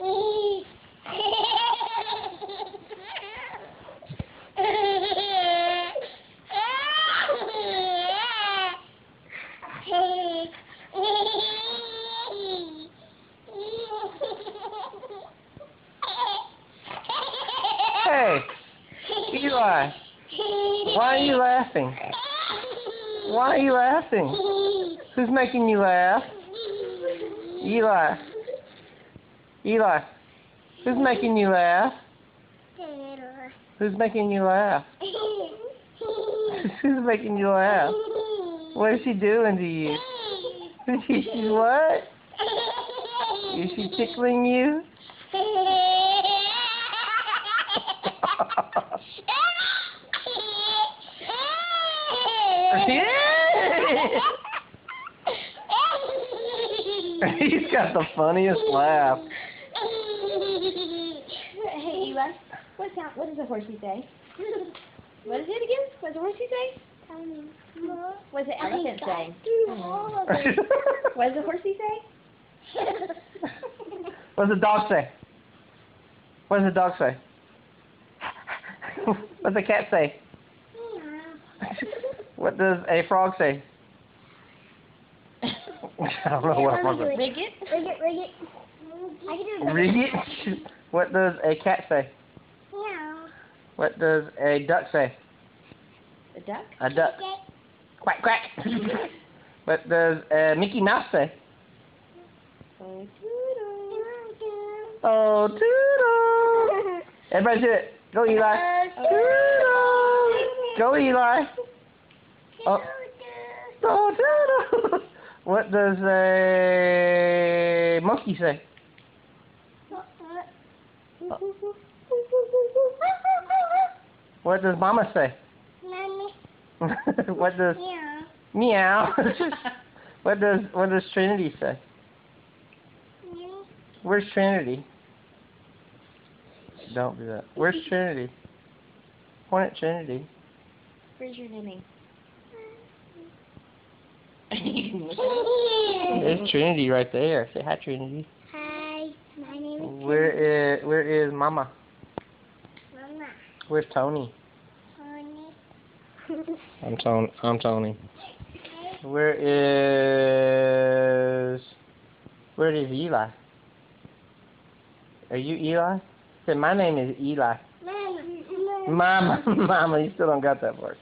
Hey, Eli, why are you laughing? Why are you laughing? Who's making you laugh? Eli. Eli, who's making you laugh? Who's making you laugh? Who's making you laugh? What is she doing to you? She's what? Is she tickling you? He's got the funniest laugh. Hey, Eli, what does the horsey say? What is it again? What does the horsey say? What does the elephant say? What does the horsey say? What does the dog say? What does the dog say? What does the cat say? What does a frog say? I don't know what a frog says. Rig it? Rig it. I can do it. Rig it? What does a cat say? Meow. What does a duck say? A duck? A duck. Quack, quack. What does a Mickey Mouse say? Oh, toodle. Oh, toodle. Everybody do it. Go, Eli. Toodle. Go, Eli. Oh, oh, toodle. What does a monkey say? What does Mama say? Mommy. What does Meow. meow? What does Trinity say? Meow. Where's Trinity? Don't do that. Where's Trinity? Point at Trinity. Where's your name? There's Trinity right there. Say hi, Trinity. Hi, my name is Where is Mama? Mama. Where's Tony? Honey. I'm Tony. Where is Eli? Are you Eli? Say my name is Eli. Mama. Mama, you still don't got that part.